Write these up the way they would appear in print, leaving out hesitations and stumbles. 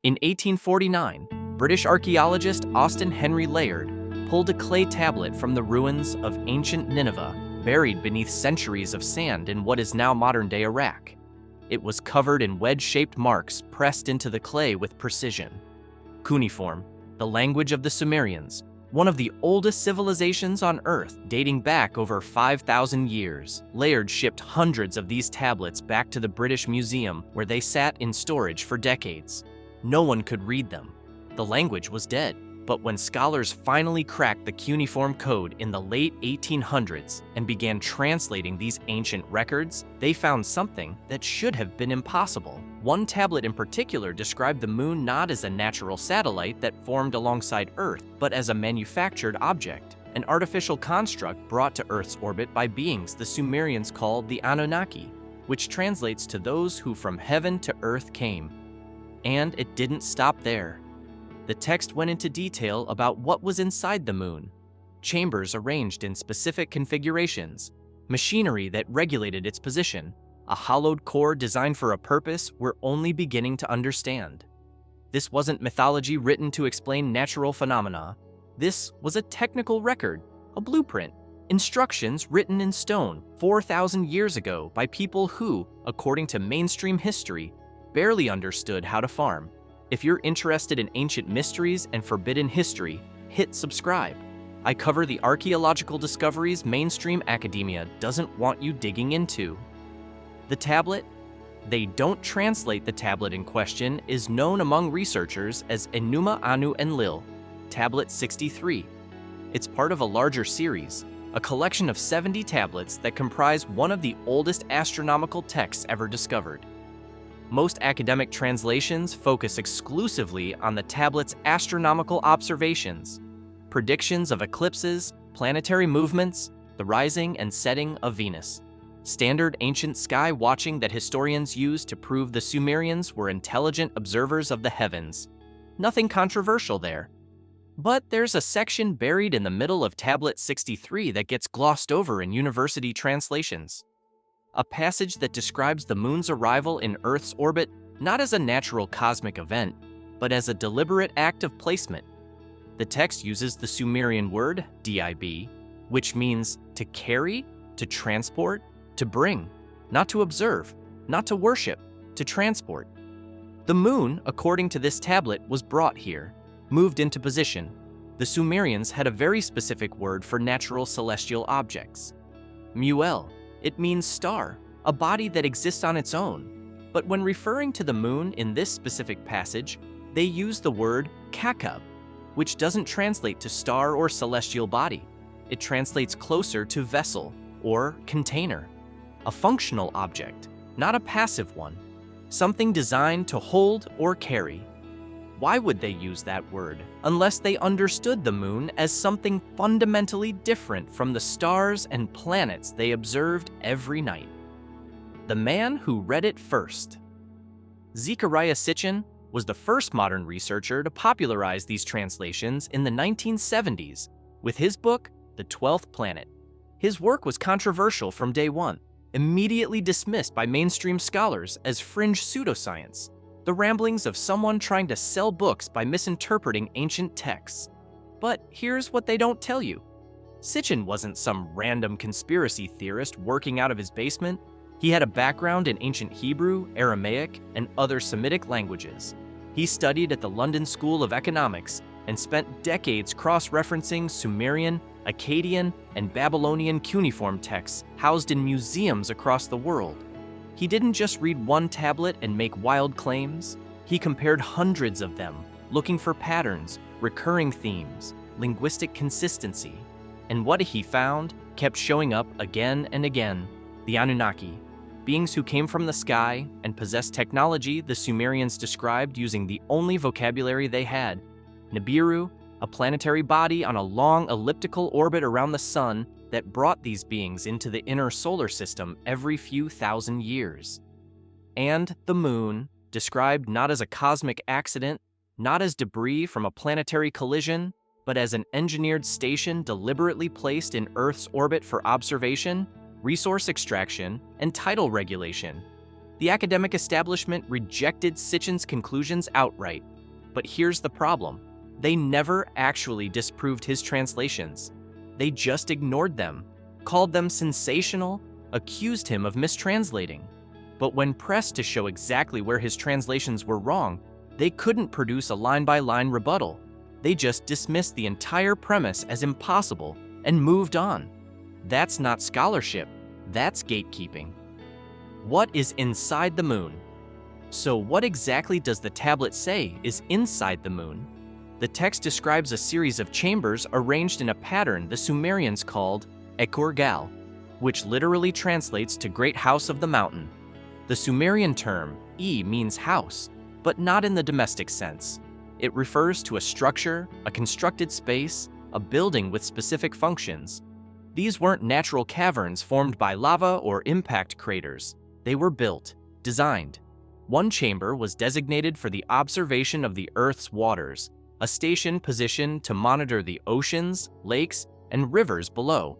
In 1849, British archaeologist Austen Henry Layard pulled a clay tablet from the ruins of ancient Nineveh, buried beneath centuries of sand in what is now modern-day Iraq. It was covered in wedge-shaped marks pressed into the clay with precision. Cuneiform, the language of the Sumerians, one of the oldest civilizations on Earth, dating back over 5,000 years. Layard shipped hundreds of these tablets back to the British Museum, where they sat in storage for decades. No one could read them. The language was dead. But when scholars finally cracked the cuneiform code in the late 1800s and began translating these ancient records, they found something that should have been impossible. One tablet in particular described the moon not as a natural satellite that formed alongside Earth, but as a manufactured object, an artificial construct brought to Earth's orbit by beings the Sumerians called the Anunnaki, which translates to those who from heaven to earth came. And it didn't stop there. The text went into detail about what was inside the moon: chambers arranged in specific configurations, machinery that regulated its position, a hollowed core designed for a purpose we're only beginning to understand. This wasn't mythology written to explain natural phenomena. This was a technical record, a blueprint, instructions written in stone 4,000 years ago by people who, according to mainstream history, barely understood how to farm. If you're interested in ancient mysteries and forbidden history, hit subscribe. I cover the archaeological discoveries mainstream academia doesn't want you digging into. The tablet? They don't translate the tablet in question is known among researchers as Enuma Anu Enlil, Tablet 63. It's part of a larger series, a collection of 70 tablets that comprise one of the oldest astronomical texts ever discovered. Most academic translations focus exclusively on the tablet's astronomical observations, predictions of eclipses, planetary movements, the rising and setting of Venus, standard ancient sky watching that historians use to prove the Sumerians were intelligent observers of the heavens. Nothing controversial there. But there's a section buried in the middle of Tablet 63 that gets glossed over in university translations. A passage that describes the moon's arrival in Earth's orbit not as a natural cosmic event, but as a deliberate act of placement. The text uses the Sumerian word, dib, which means to carry, to transport, to bring, not to observe, not to worship, to transport. The moon, according to this tablet, was brought here, moved into position. The Sumerians had a very specific word for natural celestial objects. Muel. It means star, a body that exists on its own. But when referring to the moon in this specific passage, they use the word kakab, which doesn't translate to star or celestial body. It translates closer to vessel or container, a functional object, not a passive one, something designed to hold or carry. Why would they use that word unless they understood the moon as something fundamentally different from the stars and planets they observed every night? The man who read it first. Zecharia Sitchin was the first modern researcher to popularize these translations in the 1970s with his book, The 12th Planet. His work was controversial from day one, immediately dismissed by mainstream scholars as fringe pseudoscience, the ramblings of someone trying to sell books by misinterpreting ancient texts. But here's what they don't tell you. Sitchin wasn't some random conspiracy theorist working out of his basement. He had a background in ancient Hebrew, Aramaic, and other Semitic languages. He studied at the London School of Economics and spent decades cross-referencing Sumerian, Akkadian, and Babylonian cuneiform texts housed in museums across the world. He didn't just read one tablet and make wild claims. He compared hundreds of them, looking for patterns, recurring themes, linguistic consistency. And what he found kept showing up again and again: the Anunnaki, beings who came from the sky and possessed technology the Sumerians described using the only vocabulary they had. Nibiru, a planetary body on a long elliptical orbit around the sun that brought these beings into the inner solar system every few thousand years. And the moon, described not as a cosmic accident, not as debris from a planetary collision, but as an engineered station deliberately placed in Earth's orbit for observation, resource extraction, and tidal regulation. The academic establishment rejected Sitchin's conclusions outright, But here's the problem. They never actually disproved his translations. They just ignored them, called them sensational, accused him of mistranslating. But when pressed to show exactly where his translations were wrong, they couldn't produce a line-by-line rebuttal. They just dismissed the entire premise as impossible and moved on. That's not scholarship, that's gatekeeping. What is inside the moon? So what exactly does the tablet say is inside the moon? The text describes a series of chambers arranged in a pattern the Sumerians called Ekur-gal, which literally translates to Great House of the Mountain. The Sumerian term E means house, but not in the domestic sense. It refers to a structure, a constructed space, a building with specific functions. These weren't natural caverns formed by lava or impact craters. They were built, designed. One chamber was designated for the observation of the Earth's waters, a station positioned to monitor the oceans, lakes, and rivers below.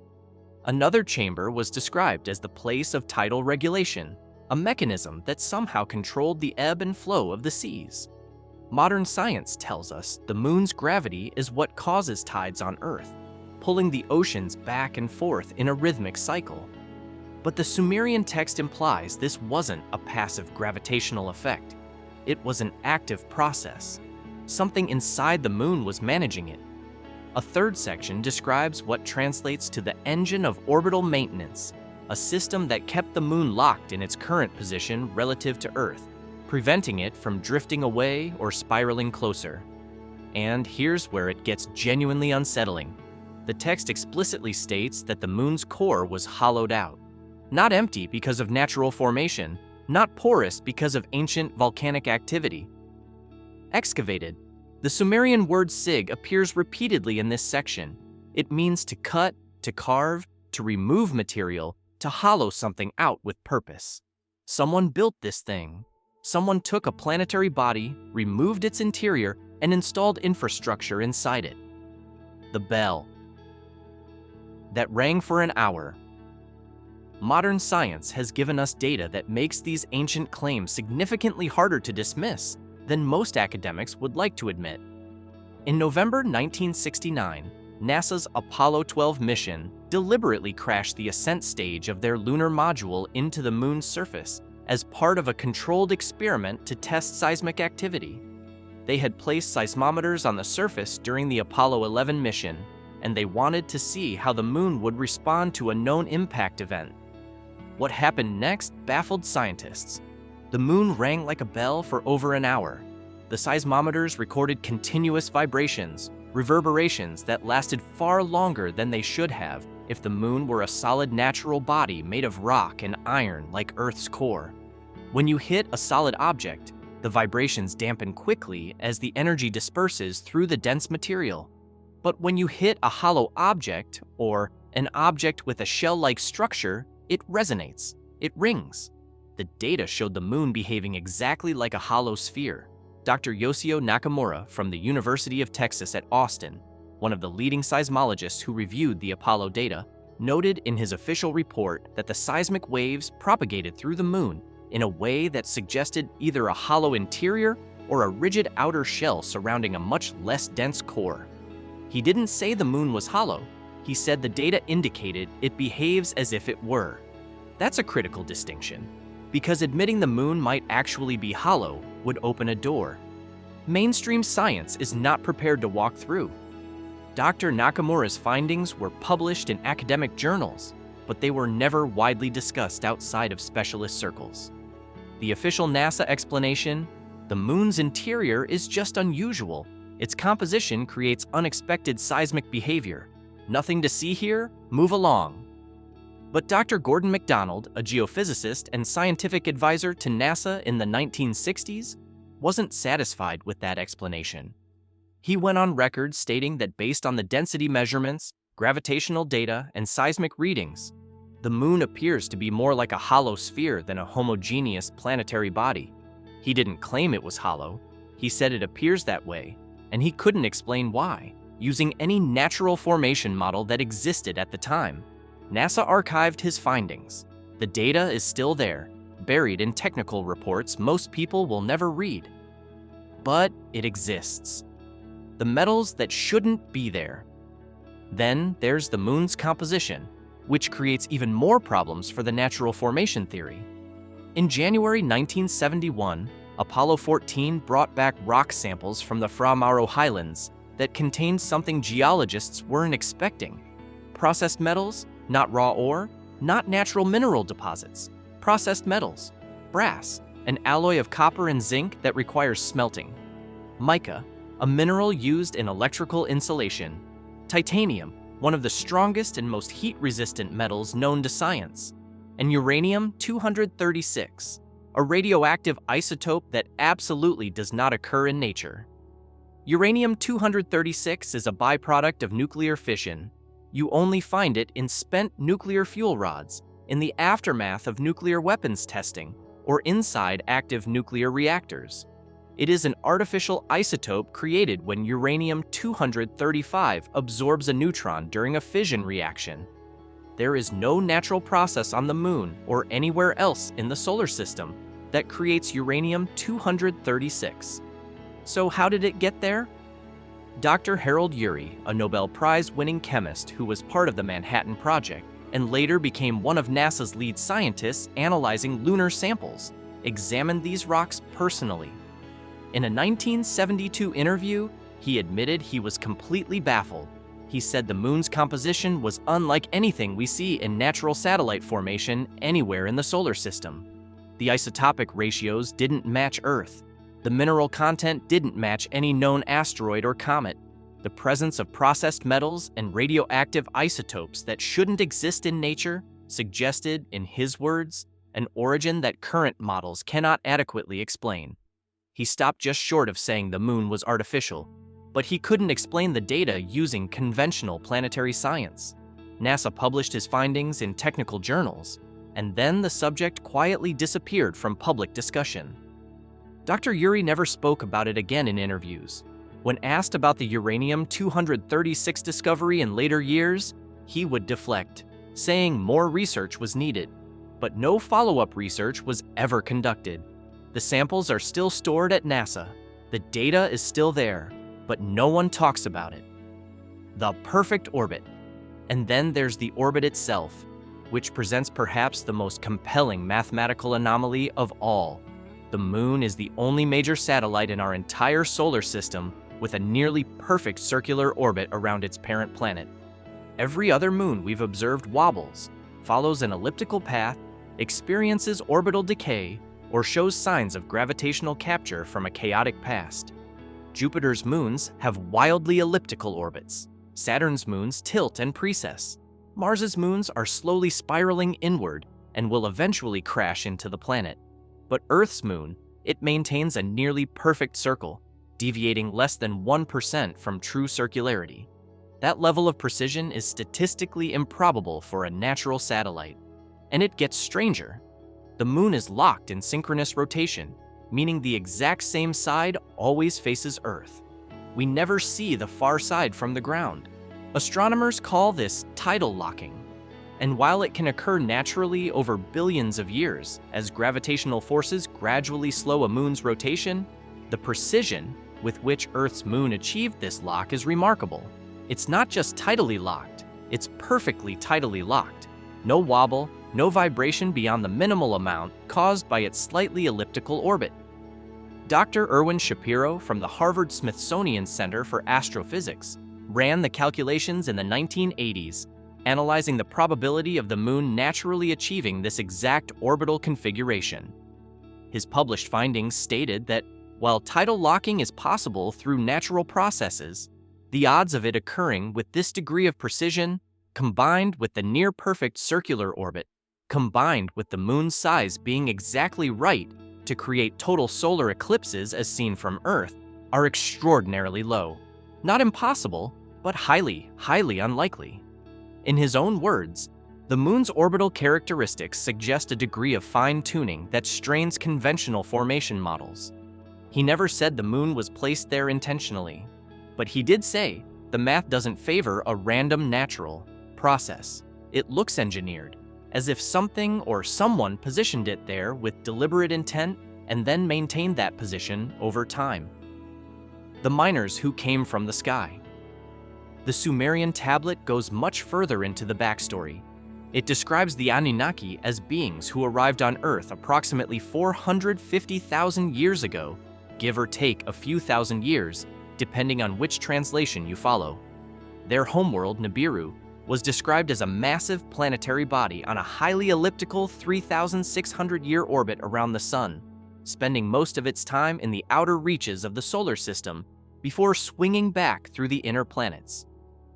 Another chamber was described as the place of tidal regulation, a mechanism that somehow controlled the ebb and flow of the seas. Modern science tells us the moon's gravity is what causes tides on Earth, pulling the oceans back and forth in a rhythmic cycle. But the Sumerian text implies this wasn't a passive gravitational effect. It was an active process. Something inside the moon was managing it. A third section describes what translates to the engine of orbital maintenance, a system that kept the moon locked in its current position relative to Earth, preventing it from drifting away or spiraling closer. And here's where it gets genuinely unsettling. The text explicitly states that the moon's core was hollowed out. Not empty because of natural formation, not porous because of ancient volcanic activity. Excavated. The Sumerian word sig appears repeatedly in this section. It means to cut, to carve, to remove material, to hollow something out with purpose. Someone built this thing. Someone took a planetary body, removed its interior, and installed infrastructure inside it. The bell that rang for an hour. Modern science has given us data that makes these ancient claims significantly harder to dismiss than most academics would like to admit. In November 1969, NASA's Apollo 12 mission deliberately crashed the ascent stage of their lunar module into the moon's surface as part of a controlled experiment to test seismic activity. They had placed seismometers on the surface during the Apollo 11 mission, and they wanted to see how the moon would respond to a known impact event. What happened next baffled scientists. The moon rang like a bell for over an hour. The seismometers recorded continuous vibrations, reverberations that lasted far longer than they should have if the moon were a solid natural body made of rock and iron like Earth's core. When you hit a solid object, the vibrations dampen quickly as the energy disperses through the dense material. But when you hit a hollow object, or an object with a shell-like structure, it resonates, it rings. The data showed the moon behaving exactly like a hollow sphere. Dr. Yoshio Nakamura from the University of Texas at Austin, one of the leading seismologists who reviewed the Apollo data, noted in his official report that the seismic waves propagated through the moon in a way that suggested either a hollow interior or a rigid outer shell surrounding a much less dense core. He didn't say the moon was hollow. He said the data indicated it behaves as if it were. That's a critical distinction, because admitting the moon might actually be hollow would open a door mainstream science is not prepared to walk through. Dr. Nakamura's findings were published in academic journals, but they were never widely discussed outside of specialist circles. The official NASA explanation: the moon's interior is just unusual. Its composition creates unexpected seismic behavior. Nothing to see here? Move along. But Dr. Gordon MacDonald, a geophysicist and scientific advisor to NASA in the 1960s, wasn't satisfied with that explanation. He went on record stating that based on the density measurements, gravitational data, and seismic readings, the moon appears to be more like a hollow sphere than a homogeneous planetary body. He didn't claim it was hollow. He said it appears that way, and he couldn't explain why, using any natural formation model that existed at the time. NASA archived his findings. The data is still there, buried in technical reports most people will never read. but it exists. The metals that shouldn't be there. Then there's the moon's composition, which creates even more problems for the natural formation theory. In January 1971, Apollo 14 brought back rock samples from the Fra Mauro Highlands that contained something geologists weren't expecting. Processed metals, not raw ore, not natural mineral deposits. Processed metals, brass, an alloy of copper and zinc that requires smelting. Mica, a mineral used in electrical insulation. Titanium, one of the strongest and most heat-resistant metals known to science. And uranium-236, a radioactive isotope that absolutely does not occur in nature. Uranium-236 is a byproduct of nuclear fission. You only find it in spent nuclear fuel rods, in the aftermath of nuclear weapons testing, or inside active nuclear reactors. It is an artificial isotope created when uranium-235 absorbs a neutron during a fission reaction. There is no natural process on the moon or anywhere else in the solar system that creates uranium-236. So how did it get there? Dr. Harold Urey, a Nobel Prize-winning chemist who was part of the Manhattan Project and later became one of NASA's lead scientists analyzing lunar samples, examined these rocks personally. In a 1972 interview, he admitted he was completely baffled. He said the moon's composition was unlike anything we see in natural satellite formation anywhere in the solar system. The isotopic ratios didn't match Earth. The mineral content didn't match any known asteroid or comet. The presence of processed metals and radioactive isotopes that shouldn't exist in nature suggested, in his words, an origin that current models cannot adequately explain. He stopped just short of saying the moon was artificial, but he couldn't explain the data using conventional planetary science. NASA published his findings in technical journals, and then the subject quietly disappeared from public discussion. Dr. Urey never spoke about it again in interviews. When asked about the uranium-236 discovery in later years, he would deflect, saying more research was needed. But no follow-up research was ever conducted. The samples are still stored at NASA. The data is still there, but no one talks about it. The perfect orbit. And then there's the orbit itself, which presents perhaps the most compelling mathematical anomaly of all. The moon is the only major satellite in our entire solar system with a nearly perfect circular orbit around its parent planet. Every other moon we've observed wobbles, follows an elliptical path, experiences orbital decay, or shows signs of gravitational capture from a chaotic past. Jupiter's moons have wildly elliptical orbits. Saturn's moons tilt and precess. Mars's moons are slowly spiraling inward and will eventually crash into the planet. But Earth's moon, it maintains a nearly perfect circle, deviating less than 1% from true circularity. That level of precision is statistically improbable for a natural satellite. And it gets stranger. The moon is locked in synchronous rotation, meaning the exact same side always faces Earth. We never see the far side from the ground. Astronomers call this tidal locking. And while it can occur naturally over billions of years as gravitational forces gradually slow a moon's rotation, the precision with which Earth's moon achieved this lock is remarkable. It's not just tidally locked, it's perfectly tidally locked. No wobble, no vibration beyond the minimal amount caused by its slightly elliptical orbit. Dr. Erwin Shapiro from the Harvard-Smithsonian Center for Astrophysics ran the calculations in the 1980s, analyzing the probability of the moon naturally achieving this exact orbital configuration. His published findings stated that while tidal locking is possible through natural processes, the odds of it occurring with this degree of precision, combined with the near-perfect circular orbit, combined with the moon's size being exactly right to create total solar eclipses as seen from Earth, are extraordinarily low. Not impossible, but highly, highly unlikely. In his own words, the moon's orbital characteristics suggest a degree of fine-tuning that strains conventional formation models. He never said the moon was placed there intentionally, but he did say the math doesn't favor a random natural process. It looks engineered, as if something or someone positioned it there with deliberate intent and then maintained that position over time. the miners who came from the sky. The Sumerian tablet goes much further into the backstory. It describes the Anunnaki as beings who arrived on Earth approximately 450,000 years ago, give or take a few thousand years, depending on which translation you follow. Their homeworld, Nibiru, was described as a massive planetary body on a highly elliptical 3,600-year orbit around the Sun, spending most of its time in the outer reaches of the solar system before swinging back through the inner planets.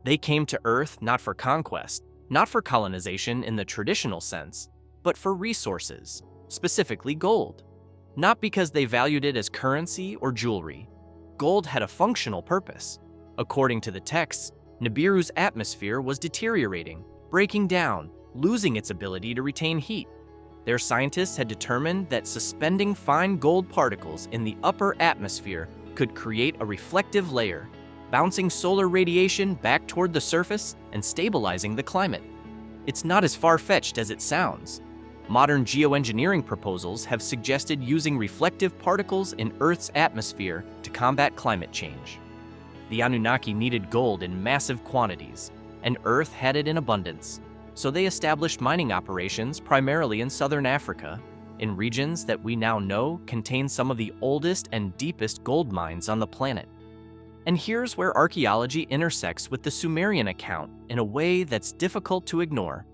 They came to Earth not for conquest, not for colonization in the traditional sense, but for resources, specifically gold. Not because they valued it as currency or jewelry. Gold had a functional purpose. According to the texts, Nibiru's atmosphere was deteriorating, breaking down, losing its ability to retain heat. Their scientists had determined that suspending fine gold particles in the upper atmosphere could create a reflective layer, bouncing solar radiation back toward the surface and stabilizing the climate. It's not as far-fetched as it sounds. Modern geoengineering proposals have suggested using reflective particles in Earth's atmosphere to combat climate change. The Anunnaki needed gold in massive quantities, and Earth had it in abundance, so they established mining operations primarily in southern Africa, in regions that we now know contain some of the oldest and deepest gold mines on the planet. And here's where archaeology intersects with the Sumerian account in a way that's difficult to ignore.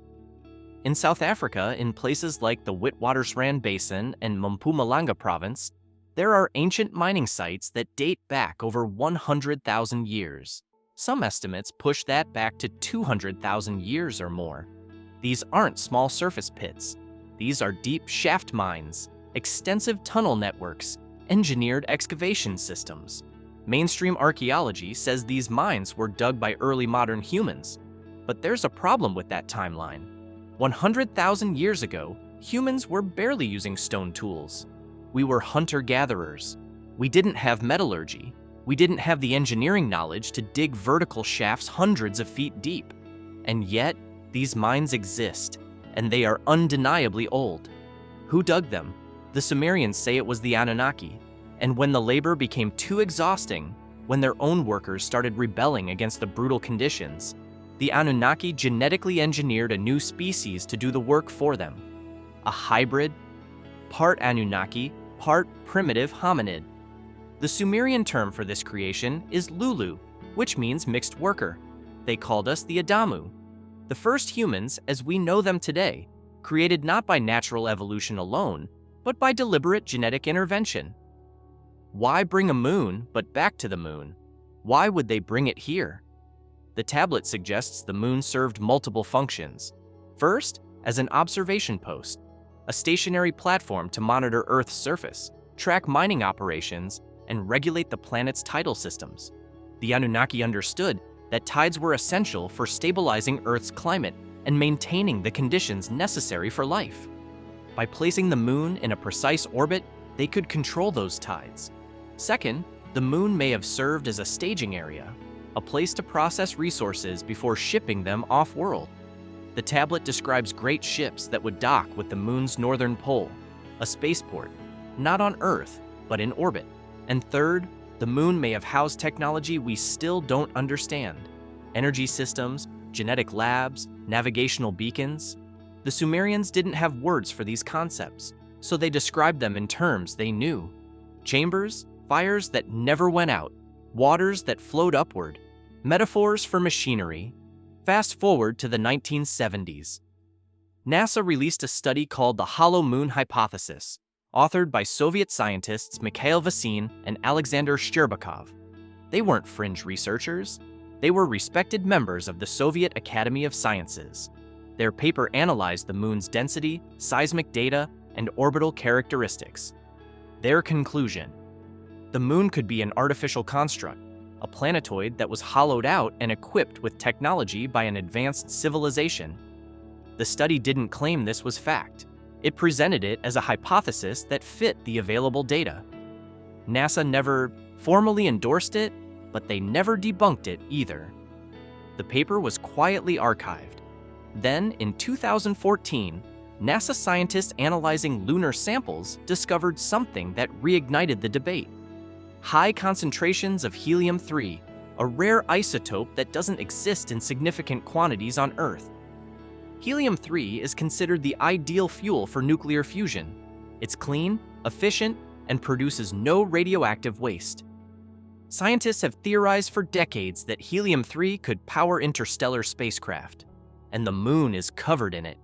In South Africa, in places like the Witwatersrand Basin and Mpumalanga province, there are ancient mining sites that date back over 100,000 years. Some estimates push that back to 200,000 years or more. These aren't small surface pits. These are deep shaft mines, extensive tunnel networks, engineered excavation systems. Mainstream archaeology says these mines were dug by early modern humans, but there's a problem with that timeline. 100,000 years ago, humans were barely using stone tools. We were hunter-gatherers. We didn't have metallurgy. We didn't have the engineering knowledge to dig vertical shafts hundreds of feet deep. And yet, these mines exist, and they are undeniably old. Who dug them? The Sumerians say it was the Anunnaki. And when the labor became too exhausting, when their own workers started rebelling against the brutal conditions, the Anunnaki genetically engineered a new species to do the work for them. A hybrid, part Anunnaki, part primitive hominid. The Sumerian term for this creation is Lulu, which means mixed worker. They called us the Adamu. The first humans, as we know them today, created not by natural evolution alone, but by deliberate genetic intervention. Why bring a moon, but back to the moon? Why would they bring it here? The tablet suggests the moon served multiple functions. First, as an observation post, a stationary platform to monitor Earth's surface, track mining operations, and regulate the planet's tidal systems. The Anunnaki understood that tides were essential for stabilizing Earth's climate and maintaining the conditions necessary for life. By placing the moon in a precise orbit, they could control those tides. Second, the moon may have served as a staging area, a place to process resources before shipping them off-world. The tablet describes great ships that would dock with the moon's northern pole, a spaceport, not on Earth, but in orbit. And third, the moon may have housed technology we still don't understand. Energy systems, genetic labs, navigational beacons. The Sumerians didn't have words for these concepts, so they described them in terms they knew. Chambers, fires that never went out, waters that flowed upward, metaphors for machinery. Fast forward to the 1970s. NASA released a study called the Hollow Moon Hypothesis, authored by Soviet scientists Mikhail Vasin and Alexander Shcherbakov. They weren't fringe researchers. They were respected members of the Soviet Academy of Sciences. Their paper analyzed the moon's density, seismic data, and orbital characteristics. Their conclusion: the moon could be an artificial construct, a planetoid that was hollowed out and equipped with technology by an advanced civilization. The study didn't claim this was fact. It presented it as a hypothesis that fit the available data. NASA never formally endorsed it, but they never debunked it either. The paper was quietly archived. Then, in 2014, NASA scientists analyzing lunar samples discovered something that reignited the debate. high concentrations of helium-3, a rare isotope that doesn't exist in significant quantities on Earth. Helium-3 is considered the ideal fuel for nuclear fusion. It's clean, efficient, and produces no radioactive waste. Scientists have theorized for decades that helium-3 could power interstellar spacecraft, and the moon is covered in it.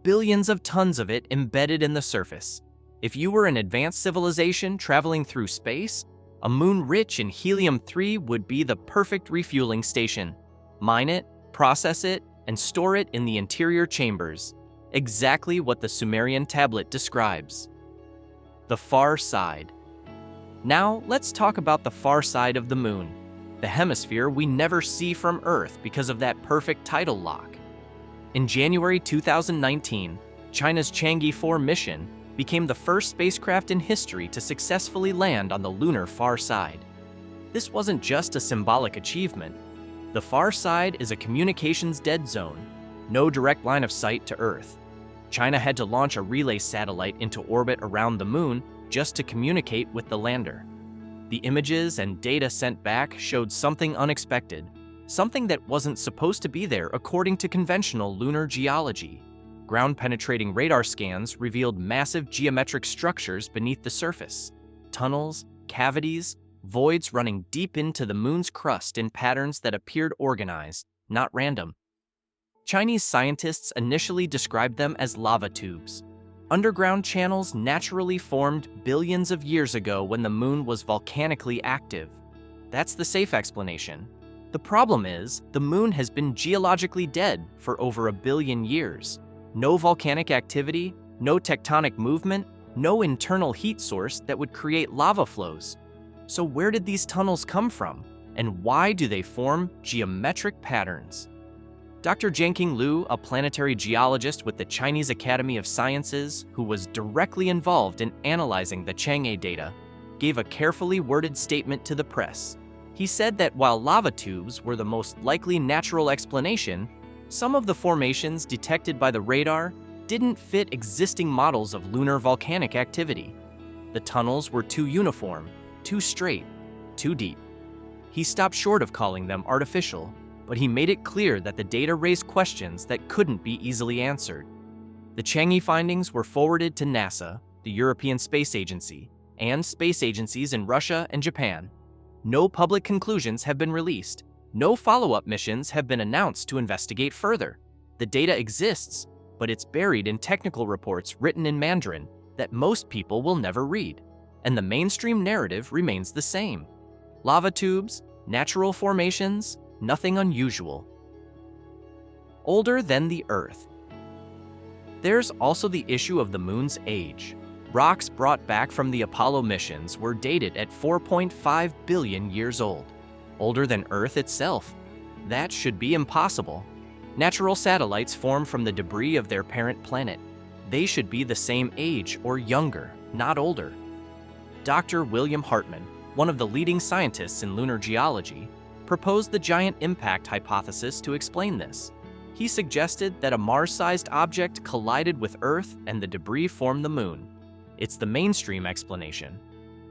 Billions of tons of it embedded in the surface. If you were an advanced civilization traveling through space, a moon rich in helium-3 would be the perfect refueling station. Mine it, process it, and store it in the interior chambers. Exactly what the Sumerian tablet describes. The far side. Now, let's talk about the far side of the moon, the hemisphere we never see from Earth because of that perfect tidal lock. In January 2019, China's Chang'e 4 mission became the first spacecraft in history to successfully land on the lunar far side. This wasn't just a symbolic achievement. The far side is a communications dead zone, no direct line of sight to Earth. China had to launch a relay satellite into orbit around the moon just to communicate with the lander. The images and data sent back showed something unexpected, something that wasn't supposed to be there according to conventional lunar geology. Ground-penetrating radar scans revealed massive geometric structures beneath the surface, tunnels, cavities, voids running deep into the moon's crust in patterns that appeared organized, not random. Chinese scientists initially described them as lava tubes, underground channels naturally formed billions of years ago when the moon was volcanically active. That's the safe explanation. The problem is, the moon has been geologically dead for over 1 billion years. No volcanic activity, no tectonic movement, no internal heat source that would create lava flows. So where did these tunnels come from? And why do they form geometric patterns? Dr. Jianqing Liu, a planetary geologist with the Chinese Academy of Sciences who was directly involved in analyzing the Chang'e data, gave a carefully worded statement to the press. He said that while lava tubes were the most likely natural explanation, some of the formations detected by the radar didn't fit existing models of lunar volcanic activity. The tunnels were too uniform, too straight, too deep. He stopped short of calling them artificial, but he made it clear that the data raised questions that couldn't be easily answered. The Chang'e findings were forwarded to NASA, the European Space Agency, and space agencies in Russia and Japan. No public conclusions have been released. No follow-up missions have been announced to investigate further. The data exists, but it's buried in technical reports written in Mandarin that most people will never read, and the mainstream narrative remains the same. Lava tubes, natural formations, nothing unusual. Older than the Earth. There's also the issue of the moon's age. Rocks brought back from the Apollo missions were dated at 4.5 billion years old. Older than Earth itself. That should be impossible. Natural satellites form from the debris of their parent planet. They should be the same age or younger, not older. Dr. William Hartmann, one of the leading scientists in lunar geology, proposed the giant impact hypothesis to explain this. He suggested that a Mars-sized object collided with Earth and the debris formed the moon. It's the mainstream explanation.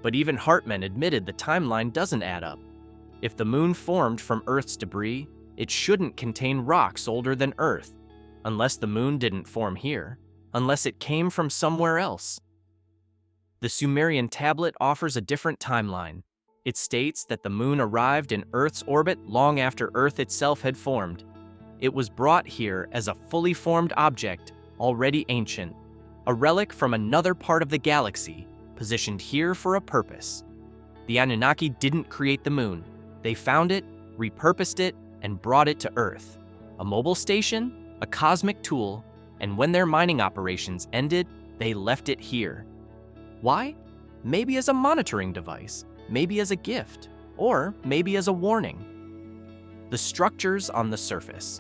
But even Hartmann admitted the timeline doesn't add up. If the moon formed from Earth's debris, it shouldn't contain rocks older than Earth, unless the moon didn't form here, unless it came from somewhere else. The Sumerian tablet offers a different timeline. It states that the moon arrived in Earth's orbit long after Earth itself had formed. It was brought here as a fully formed object, already ancient, a relic from another part of the galaxy, positioned here for a purpose. The Anunnaki didn't create the moon. They found it, repurposed it, and brought it to Earth. A mobile station, a cosmic tool, and when their mining operations ended, they left it here. Why? Maybe as a monitoring device, maybe as a gift, or maybe as a warning. The structures on the surface.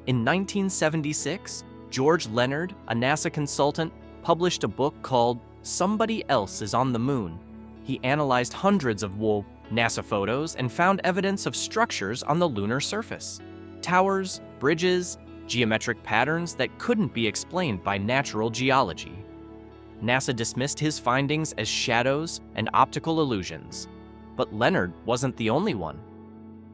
In 1976, George Leonard, a NASA consultant, published a book called Somebody Else is on the Moon. He analyzed hundreds of NASA photos and found evidence of structures on the lunar surface. Towers, bridges, geometric patterns that couldn't be explained by natural geology. NASA dismissed his findings as shadows and optical illusions. But Leonard wasn't the only one.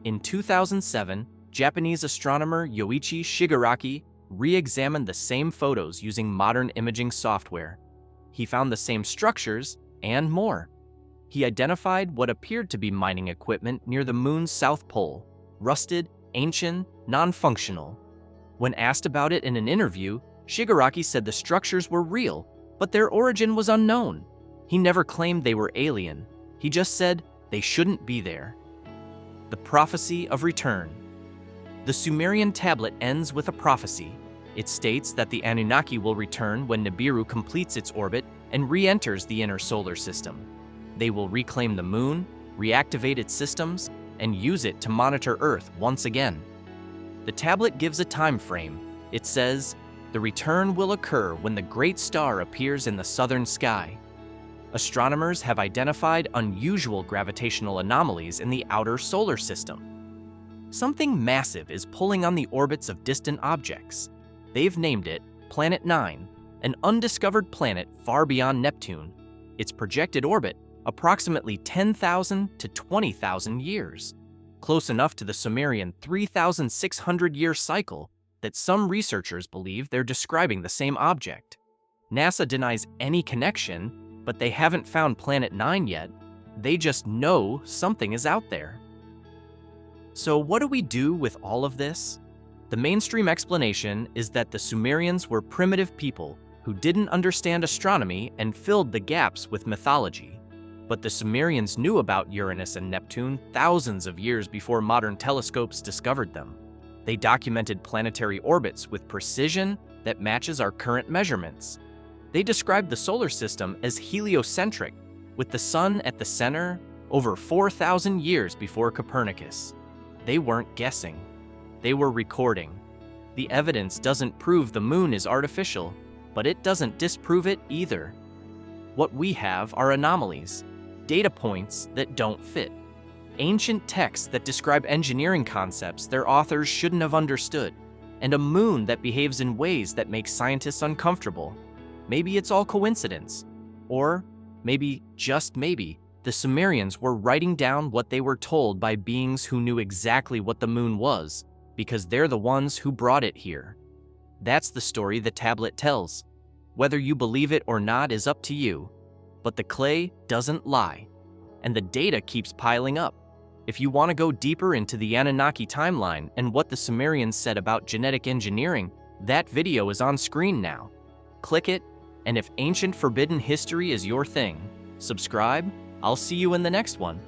In 2007, Japanese astronomer Yoichi Shigaraki re-examined the same photos using modern imaging software. He found the same structures and more. He identified what appeared to be mining equipment near the moon's south pole, rusted, ancient, non-functional. When asked about it in an interview, Shigaraki said the structures were real, but their origin was unknown. He never claimed they were alien. He just said they shouldn't be there. The prophecy of return. The Sumerian tablet ends with a prophecy. It states that the Anunnaki will return when Nibiru completes its orbit and re-enters the inner solar system. They will reclaim the moon, reactivate its systems, and use it to monitor Earth once again. The tablet gives a time frame. It says, "The return will occur when the great star appears in the southern sky." Astronomers have identified unusual gravitational anomalies in the outer solar system. Something massive is pulling on the orbits of distant objects. They've named it Planet 9, an undiscovered planet far beyond Neptune. Its projected orbit, approximately 10,000 to 20,000 years, close enough to the Sumerian 3,600-year cycle that some researchers believe they're describing the same object. NASA denies any connection, but they haven't found Planet 9 yet. They just know something is out there. So what do we do with all of this? The mainstream explanation is that the Sumerians were primitive people who didn't understand astronomy and filled the gaps with mythology. But the Sumerians knew about Uranus and Neptune thousands of years before modern telescopes discovered them. They documented planetary orbits with precision that matches our current measurements. They described the solar system as heliocentric, with the sun at the center over 4,000 years before Copernicus. They weren't guessing. They were recording. The evidence doesn't prove the moon is artificial, but it doesn't disprove it either. What we have are anomalies, data points that don't fit, ancient texts that describe engineering concepts their authors shouldn't have understood, and a moon that behaves in ways that make scientists uncomfortable. Maybe it's all coincidence. Or maybe, just maybe, the Sumerians were writing down what they were told by beings who knew exactly what the moon was, because they're the ones who brought it here. That's the story the tablet tells. Whether you believe it or not is up to you. But the clay doesn't lie, and the data keeps piling up. If you want to go deeper into the Anunnaki timeline and what the Sumerians said about genetic engineering, that video is on screen now. Click it, and if ancient forbidden history is your thing, subscribe. I'll see you in the next one.